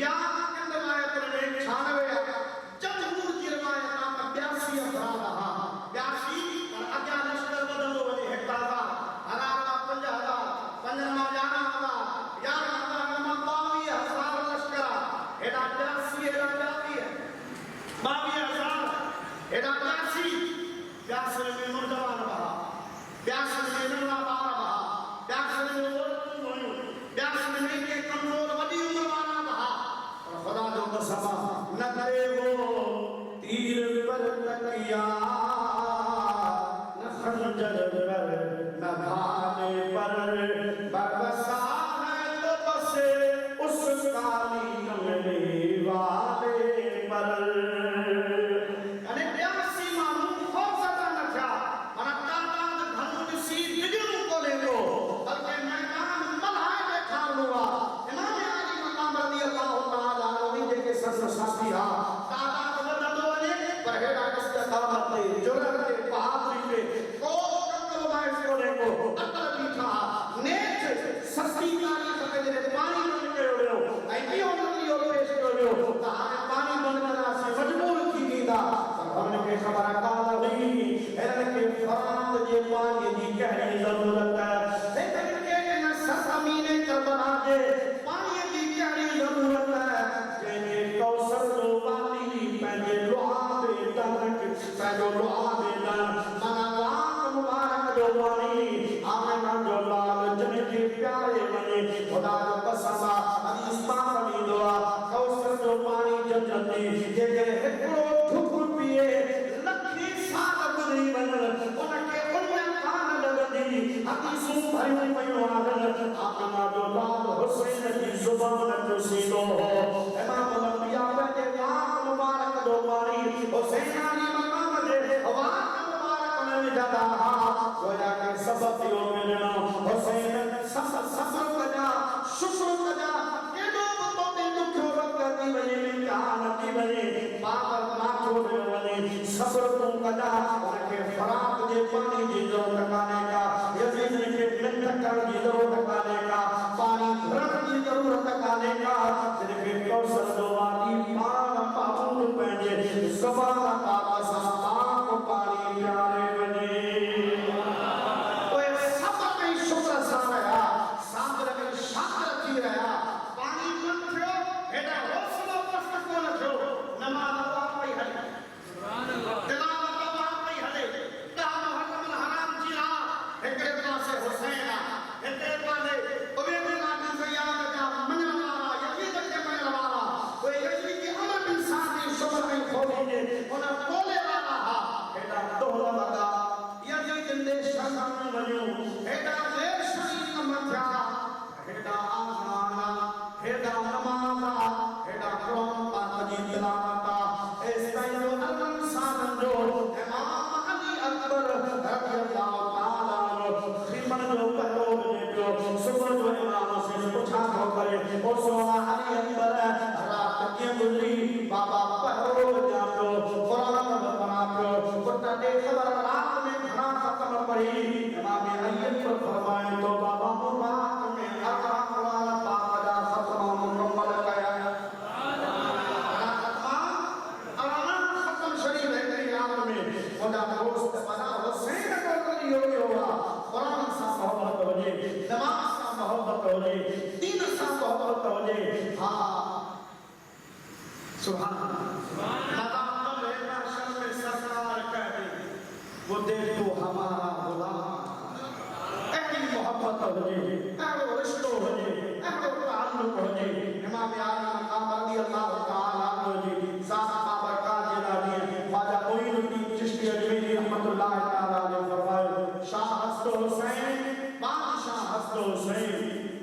A: या कंदलायत में 96 जमहूर की रिवायत में 82 अफराद रहा 82 और अग्या लश्कर बदलो वने हेक्टादा हरारा 50,000 पंजमा जाना हवा यार हमारा 22,000 लश्कर एडा 82 एडा 22,000 एडा 82 में नौजवान रहा 82 में नौजवान रहा 82 में औरत 82 में के कमजोर वडी उम्र वाला रहा और खुदा जो कसम न करे वो तीर पर तकिया न खंजर पर न भाले पर बरसा है तो बसे उस काली कमरे वाले पर अने 82 मानू हो सका न था और तादाद धनु सी दिगनु को ले लो बल्कि मैदान मल्हाए बैठा हुआ इमाम अली मकाम रजी अल्लाह ताला अन्हु के सर साथी हा तादाद बदलो ने पर हेडा कस कामत नहीं जुरत के बहादुरी पे को कंगो माइस को ले को अकल बीठा नेच सस्ती कारी के पानी में निकल रहो आई भी जान थी वने बाबर माथो में वने सब्र तू कदा उनके फराक जे पानी जी जरूरत काने का यजीद के मिन्नत कर जी जरूरत काने का पानी भरण की जरूरत काने का जिनके कौशल दो वाली पान पाऊं पंजे सबारा का साफ पानी प्यारे बने ओए सब में शुक्र साया सागर में शाकर थी रहा पानी मन थियो हेडा हौसला प्रश्न कोन थियो नमाज अल्लाह पई हले सुभान अल्लाह तिलावत अल्लाह पई हले दा मुहर्रम हराम जी रा एकरे पासे हुसैन एकरे पासे उबैदुल्लाह बिन ज़ियाद का मनन वाला यजीद के मनन वाला कोई यजीद के अमर बिन साद शुक्र में खोले ने उन बोले वाला हा हेडा दोहरा लगा यजीद ने शर्म वणो हेडा देश शरीफ मथया हेडा आमाना हेडा नमाज़ा हेडा कुरान पाक जी तिलावता इस ताईं जो अल्लाह सानन जो इमाम अली अकबर रज़ियल्लाहु ताला अन्हु खिमन जो पहरो ने जो सुबह जो इमाम से पूछा तो करे ओ सोना अली अकबर रात के गुजरी बाबा पहरो जातो कुरान बना तो कुत्ता दे खबर रात में घना खत्म पड़ी इमाम अली अकबर फरमाए तो बाबा मुबारक में अल्लाह कुरान पाक का खत्म मुकम्मल किया खत्म शरीफ है तेरी रात में खुदा दोस्त बना हुसैन को कलियो होगा कुरान सा मोहब्बत हो जे नमाज सा मोहब्बत हो जे दीन सा मोहब्बत हो जे हां सुभान अल्लाह में सरकार कहते वो देखो हमारा गुलाम ऐसी मोहब्बत हो जे ऐसा रिश्ता हो जे ऐसा ताल्लुक हो जे इमाम आली मकाम रज़ियल्लाहु ताला अन्हु जी साहब बाबरकत जिलानी ख्वाजा मोइनुद्दीन चिश्ती अजमेरी रहमतुल्लाह ताला अलैहि फरमाए शाह हसन हुसैन बादशाह हसन हुसैन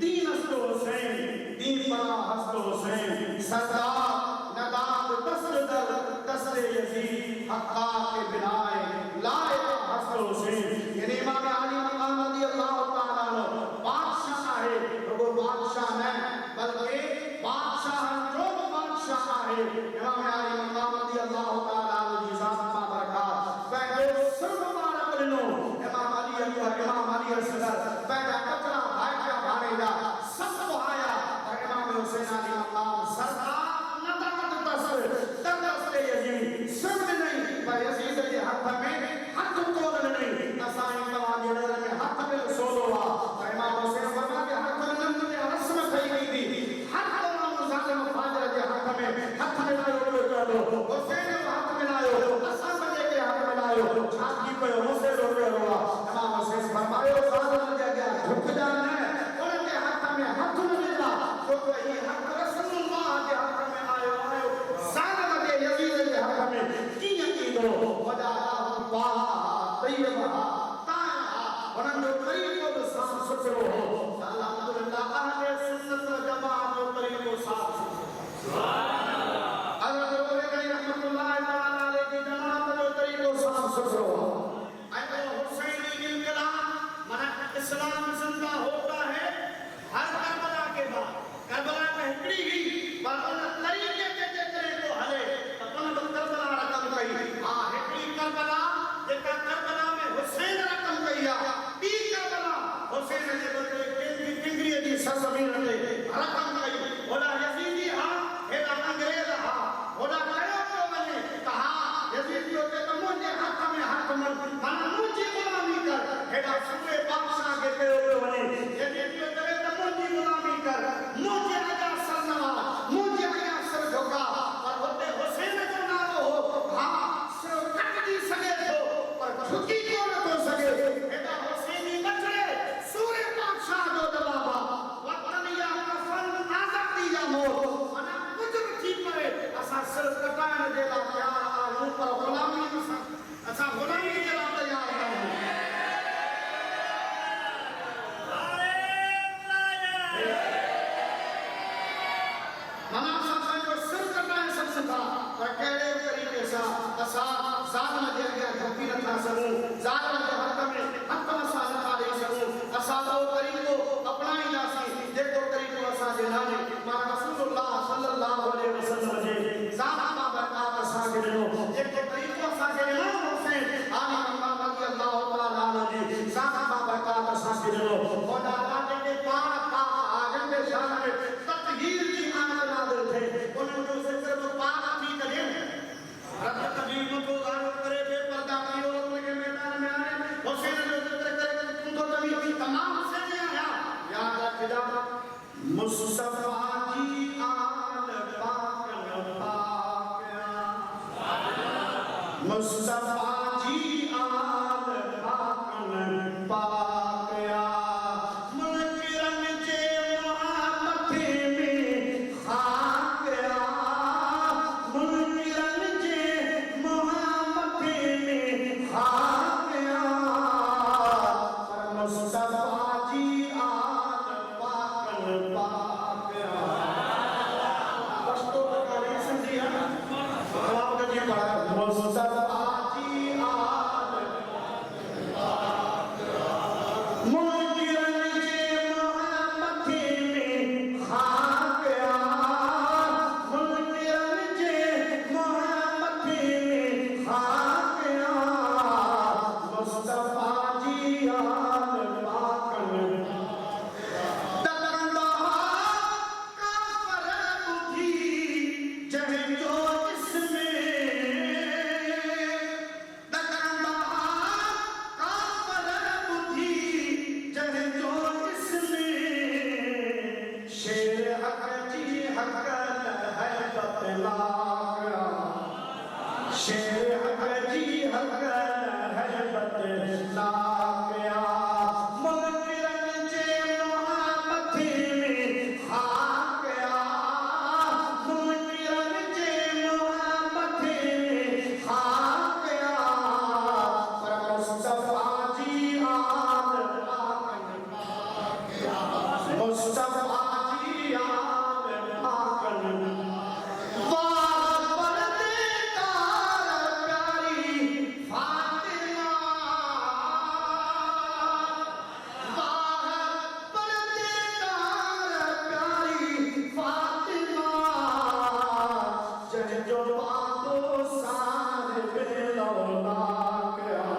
A: तीन हसन हुसैन तीन बड़ा हसन हुसैन सरदार नदाब दस्ते यजीद हक्का के बिनाए लाए हसन हुसैन यानी इमाम अली मकाम रज़ियल्लाहु ताला अन्हु बादशाह है वो बादशाह नहीं बल्कि बादशाह जो बादशाह है इमाम अली मकाम रज़ियल्लाहु ताला अन्हु जी साहब बाबरकत पहले सब मुबारक लो इमाम अली अकबर इमाम अली असगर पहला कचरा भाई का भानेगा सब बहाया और इमाम हुसैन अली मकाम सरदार नदामत दस्ते यजीद सब नहीं पर यजीद के हाथ में हाथ तोड़ नहीं असाई तवाजे नजर में हाथ में सोलो हुआ इमाम हुसैन फरमा के हाथ में नंद में रस्म थई गई थी हर तमाम जालिम फाजिर के हाथ में लायो चलो हुसैन हाथ में लायो असा बजे के हाथ में लायो छाती पे हुसैन रोके हुआ इमाम हुसैन फरमायो सादर जगह झुक जाना है उनके हाथ में हाथ में मिला तो ये हाथ रसूलुल्लाह के हाथ में आयो सादर के यजीद के हाथ में की दो वदा वाह तैयबा ताया उन्होंने तरीको साफ सुथरो हो अल्हम्दुलिल्लाह अहले सुन्नत व जमात जो तरीको साफ सुभान अल्लाह हज़रत अली रहमतुल्लाह ताला अलैहि की जमात जो तरीको साफ सुथरो हो अरे हुसैनी इनकलाब माना इस्लाम जिंदा होता है हर करबला के बाद करबला में हिकड़ी गई पर उन तरीके के तरीको हले तो उन करबला रकम कई हां हिकड़ी करबला जेका करबला में हुसैन रकम कईया बी करबला हुसैन जे बदले किंगरी दी सरजमीन ते रकम कई ओला यजीदी हा हेदा अंग्रेज हा ओला कयो तो वने कहा यजीदियों के तो मुझे हाथ में हाथ मन माना मुझे गुलामी कर हेदा सूबे बादशाह के कयो तो वने यजीदियों करे तो मुझे गुलामी कर मुझे आजा सरनवा मुझे आजा सर झुका पर होते हुसैन जो नाम हो हां सर कट दी सके तो पर झुकी क्यों न हो सके हेदा हुसैनी बचड़े सूरे बादशाह जो दबावा वतनिया कफन आजादी जा मोर माना कुछ ठीक पड़े असा सर कटाने दे ला प्यार आ ऊपर गुलामी असा गुलामी के ला तैयार आऊं मना सब को सिर कटाए सब सिखा पर केड़े तरीके से असा जालिम दे गया धोखी रखा सकूं जालिम के हक में हक असा रखा दे सकूं असा वो तरीको अपनाई जासी जेको तरीको असा जे नाने मां रसूलुल्लाह सल्लल्लाहु अलैहि वसल्लम जे मुस्तफा जी आल पाकन पाकया मुनकिरन जे मथे में खाकया मुनकिरन जे मथे में खाकया मुस्तफा जी आल पाकन पाकया बस तो कहानी समझिए जवाब का ये पढ़ा मुस्तफा जी आल मुनकिरन जे मथे में खाकया मुनकिरन जे मथे में खाकया मुस्तफा जी आल पाकन तलंदा काफर बुद्धि जहे जो इसमें तलंदा काफर बुद्धि जहे जो इसमें शेर हक जी हक है बतलाया शेर हक जी हक है बतलाया मुनकिरन जे मथे में खाकया मुनकिरन जे मथे में खाकया पर मुस्तफा जी आल पाकन पाकया मुस्तफा जी आल पाकन वाह परदेदार प्यारी फातिमा वाह परदेदार प्यारी फातिमा जह जो बातो सारे बेलौला गया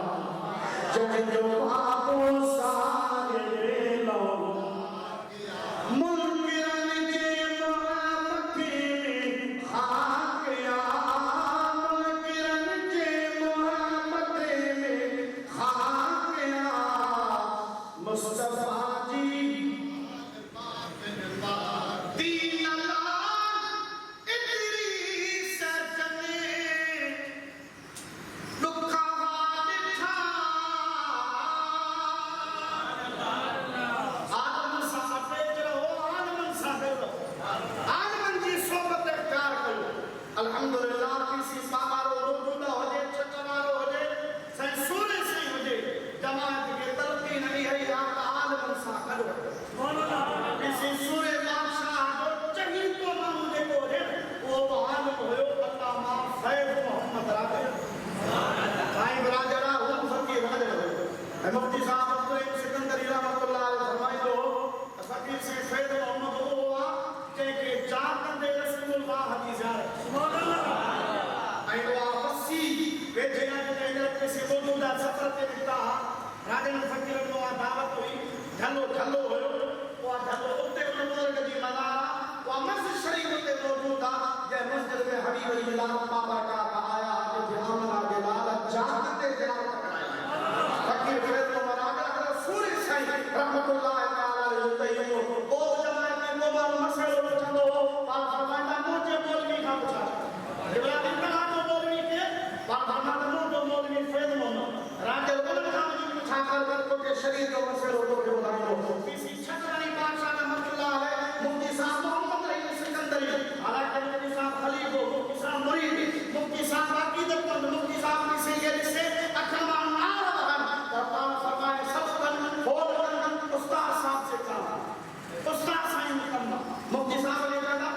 A: जह जो बातो सारे बेलौला मुनकिरन जे मथे में खाकया मुनकिरन जे मथे में खाकया मुस्तफा जी दीन अल्लाह इतरी सजने दुखा दिठा आदम साहब रहो आदम साहब आदम जी सोबत इख्तियार करो अल्हम्दुलिल्लाह किसी बाबारो रोजुदा हो जे छटवारो हो जे सही सूरे से हो जे जमात के तरक्की नहीं है या आदम साहब किसी सूरे बादशाह जो चंगी तो मानू देखो है वो बहाल होयो अल्लाह मा फैज मोहम्मद राजे साईं राजरा वो फकीर राजे है मुफ्ती साहब अब्दुल सिकंदरी रहमतुल्लाह अलैह फरमाई दो फकीर से फैज मोहम्मद वो हुआ के जान दे रसूलुल्लाह हदीजार सुभान अल्लाह आई दुआ वसी वेठे आज के किसी मौजूदा सफर ते निकता राजन फकीर को दावत हुई ढलो ढलो होयो वो ढलो उते बुजुर्ग जी मना वो मस्जिद शरीफ ते मौजूद था जे मस्जिद में हबीब अल्लाह बाबा का आया जे आमना के लाल जान ते जनाब कराई फकीर फैज को मना कर रसूल साईं रहमतुल्लाह तआला अलैहि ओ जमात में मोबाइल मसलो चलो बात फरमाया मुझे मौलवी का पूछा इब्राहिम का तो मौलवी के बात फरमाया तो मौलवी फैज मोहम्मद राजल गुल खान जी पूछा कर के शरीर को मसलो को बताओ किसी छतरानी बादशाह रहमतुल्लाह अलैहि मुफ्ती साहब मोहम्मद रही सिकंदरी हालांकि मुफ्ती साहब खलीफो मुफ्ती साहब मुरीद मुफ्ती साहब अकीदत पर मुफ्ती साहब की सैयद से अठमा नार बहन और फरमाए सब कन खोल कर उस्ताद साहब से कहा उस्ताद साईं मुकम्मल मुफ्ती साहब ने कहा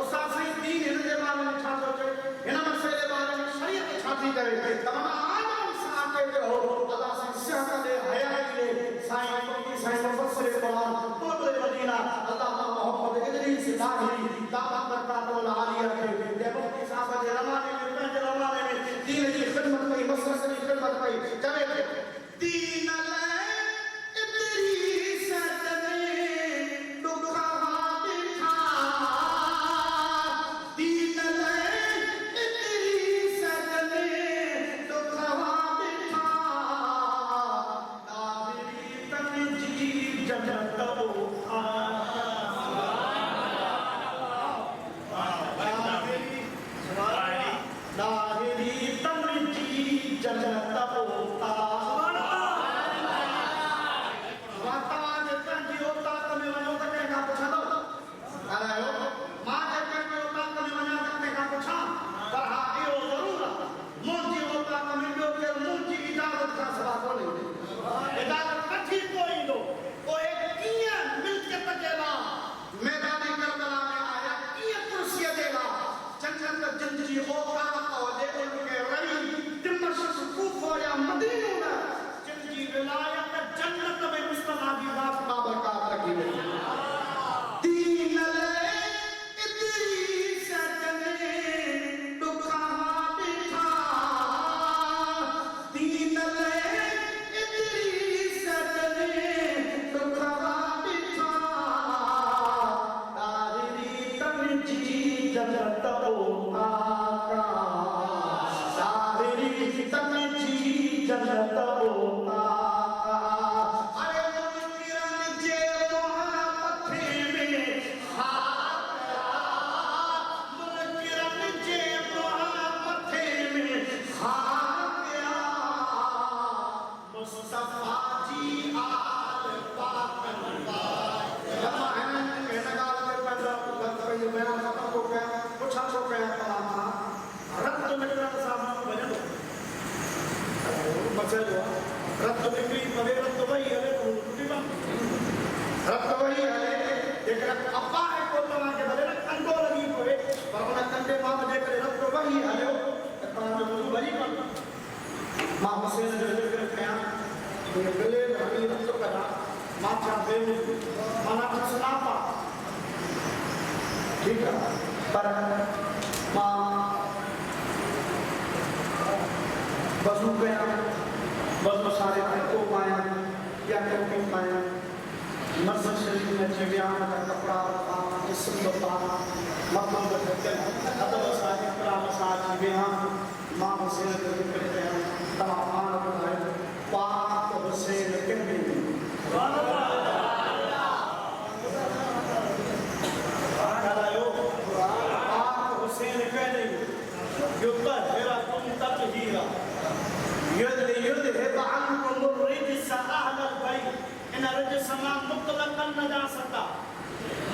A: उस्ताद साईं दीन इन जे बारे में छा सोचे इन मसले बारे में शरीयत छाती करे तमाम आदम साहब के हो अल्लाह से सियासत दे हया के साईं मुफ्ती साईं मुफस्सिर कुरान बुलबुल मदीना अल्लाह मोहम्मद इदरीस दाढ़ी दावत बरकातुल आलिया के मुफ्ती साहब के रमाने में दीन की खिदमत में मसरत की खिदमत में चले दीन लाहिरी
B: जी औकात औदे उनके रही दिमश्क कूफा या मदीना जिनकी विलायत जन्नत में मुस्तफा की बात बाबरकत रखी गई तीन ले इदरीस कने दुखा बिठा तीन ले इदरीस कने दुखा बिठा तारी तमजी जन्नत होता का तारी तमजी जन्नत होता रक्त बिक्री पवे रक्त वही है रक्त वही है एक रक्त अप्पा है को तमा के बले रक्त अंडो लगी कोए पर उन कंडे मां बजे करे रक्त वही है तमा जो वही पर मां हुसैन जो जिक्र किया ये गले हमी रक्त करा मां छा बे माना सलापा ठीक है पर मां वजू किया बस सारे को पाया या टोपी पाया मस्जिद शरीफ में जगह का कपड़ा बताना जिस्म बताना मतलब बताते अदब सारे कपड़ा मसाज बिहां मां हुसैन के जिक्र हैं तमाम बताए पाक हुसैन के भी सुभान अल्लाह पाक हुसैन के नहीं युद्ध हेरा तुम तक हीरा युद्ध युद्ध عنكم الرجس أهل البيت إن الرجس ما مطلقا نجاسة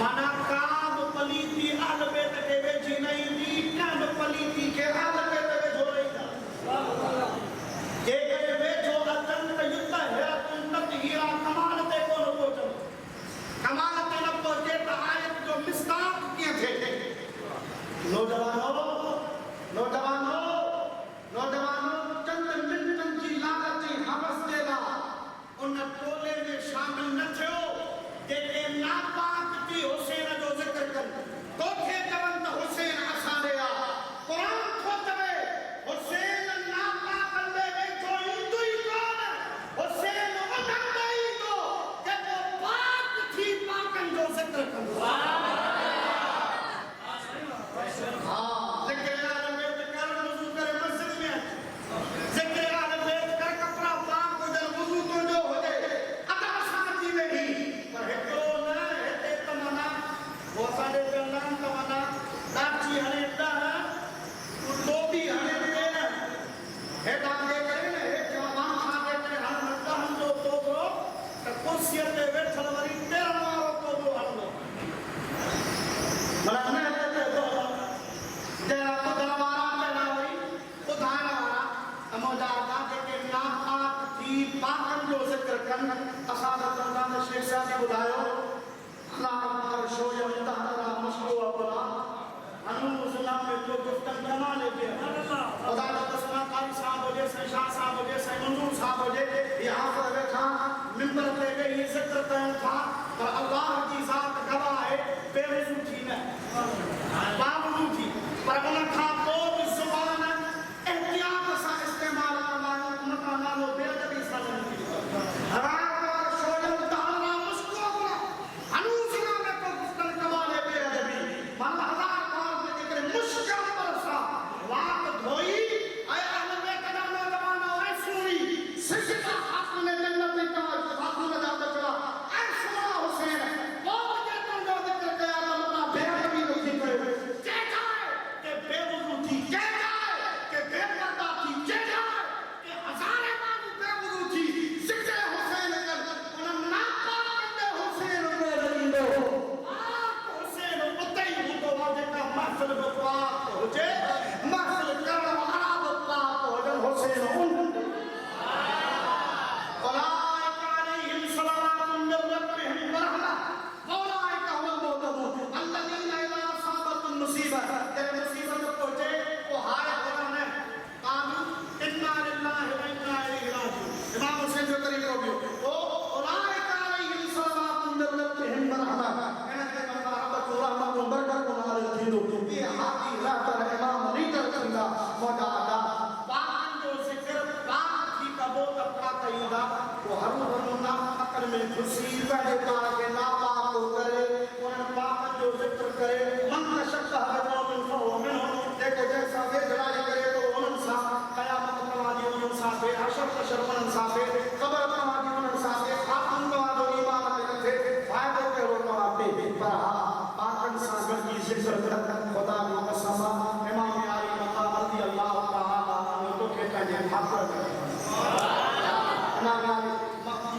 B: माना काम पलीती अहल बैत के वे जी नहीं दी काम पलीती के अहल बैत के जो रही था जे के वे जो अदन का युद्ध है तुम तक हीरा कमाल ते को न पहुंचो कमाल ते न पहुंचे तो आयत जो मिस्ताक किए थे नौजवानों उन टोले में शामिल न थियो जेके नापाक थी हुसैन जो जिक्र कर तो थे जवन त हुसैन असाने आ कुरान को तवे हुसैन नापाक ले बैठो हिंदू ही कोन हुसैन उठंदे ही तो जेको पाक थी पाकन जो जिक्र कर हां जिक्र आल बैत कर वजू करे मस्जिद में जिक्र आल बैत कर कपड़ा पाक हो जल वजू तो साडे जन्नत तमन्ना दाची हने दा टोपी हने देना हे डांगे करे ने हे जवान खाते करे हन नदा हम जो तो कुर्सी ते बैठल वरी तेरा मारो तो दो हनो मला ने ते तो तेरा तो दरबारा में ना वरी उधाना वाला अमोदा दाते के नापाक थी पाकन जो जिक्र कर असाद अल्लाह ने शेख साहब बुलायो अल्लाह पर शोया तहरा मशको अपना अनु मुसलमान में जो गुफ्तन जमा लेते हैं खुदा का तस्मा कारी साहब हो जैसे शाह साहब हो जैसे मंजूर साहब हो जैसे यहाँ पर बैठा मिंबर पे गए ये जिक्र करता था पर अल्लाह की जात गवाह है बेवजू थी न बावजू थी पर उन खा तो जुबान एहतियात से इस्तेमाल करना उनका नाम बेअदबी साजन की हराम में खुशी पंहिंजे पाण खे नापाक थो करे उन्हनि पापनि जो ज़िक्र करे मन तशब्बह बिक़ौमिन फहुव मिन्हुम जेको जंहिंसां वेझड़ाई करे थो उन्हनि सां क़यामत तव्हांजी उन्हनि सां थिए हशर हशर उन्हनि सां थिए क़ब्र तव्हांजी उन्हनि सां थिए आख़िर तव्हांजो ईमान ते न थिए फ़ाइदो कहिड़ो तव्हां पे पर हा पाकनि सां गॾिजी ज़िक्र कर ख़ुदा जी कसम इमाम आली मक़ाम रज़ी अल्लाह तआला अन्हु तोखे पंहिंजे भाकुर में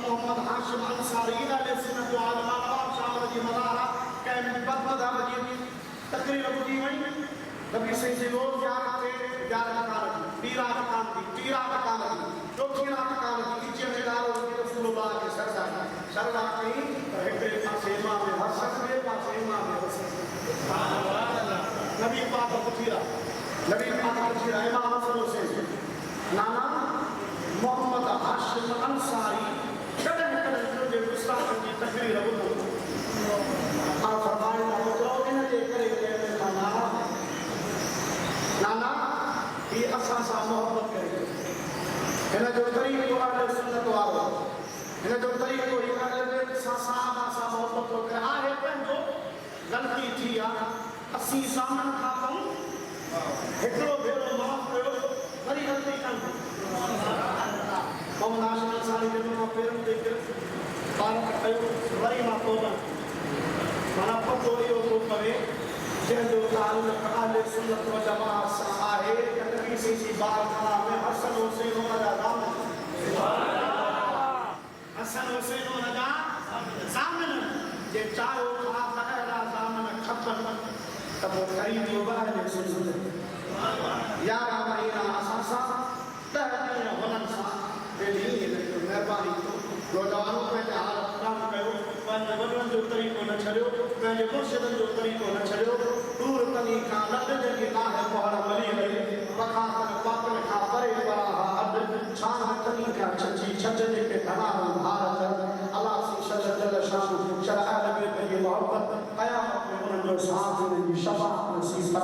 B: मोहम्मद हाशिम अंसारी अहले सुन्नत वल जमाअत नवाब शाह जी मज़ारा कैम बदमज़हब जी तकरीर ॿुधी वई नबी सही जी रोज़ 11 टकान जी 13 टकान जी चौथी टकान जी नीचे में डालो रसूलुल्लाह के सरदा कई हिकिड़े पासे इमाम हसन ॿिए पासे इमाम हुसैन नबी पाक पुछी रहा इमाम हसन हुसैन नाना मोहम्मद हाशिम अंसारी कॾहिं तुंहिंजे गुस्ताखनि जी तकरीर ॿुधो फरमाइण लॻो इन जे करे नाना ही असां सां मोहब्बत करे हिन जो तरीक़ो अहले सुन्नत वारो हिन जो तरीक़ो ही अहले बैत सां सहाबा सां मोहब्बत थो करे आहे पंहिंजो ग़लती थी आहे असीं सामन खां कयूं हिकिड़ो भेरो माफ़ कयो वरी ग़लती कयूं मोहम्मद हाशिम अंसारी जो मां पेरनि ते पारक कयो वरी मां तौबा माना पतो इहो थो पवे जंहिंजो ताल्लुक़ अहले सुन्नत वल जमाअत सां आहे नबी जी बारगाह में हसन हुसैन उन जा ज़ामिन हसन हुसैन उन जा ज़ामिन जे चाहियो था त अहिड़ा ज़ामिन खपनि त पोइ ख़रीदो बि अहले सुन्नत 11 महीना असां सां 10 ॾींहं हुननि सां महिरबानी नौजवानों पंहिंजे हाल काम कयो पंहिंजे वॾनि जो तरीक़ो न छॾियो पंहिंजे मुर्शिदनि जो तरीक़ो न छॾियो दूर तनी खां लॾ जेकी आहे पहाड़ वली वई पखा पापनि खां परे पराहा अॾु छान तनी खां छची छच जेके घणा भारत अलाह सी जल शान शरअ लॻे पंहिंजी मोहब्बत क़यामत में उन्हनि जो साथ उन्हनि जी शफ़ाअत नसीब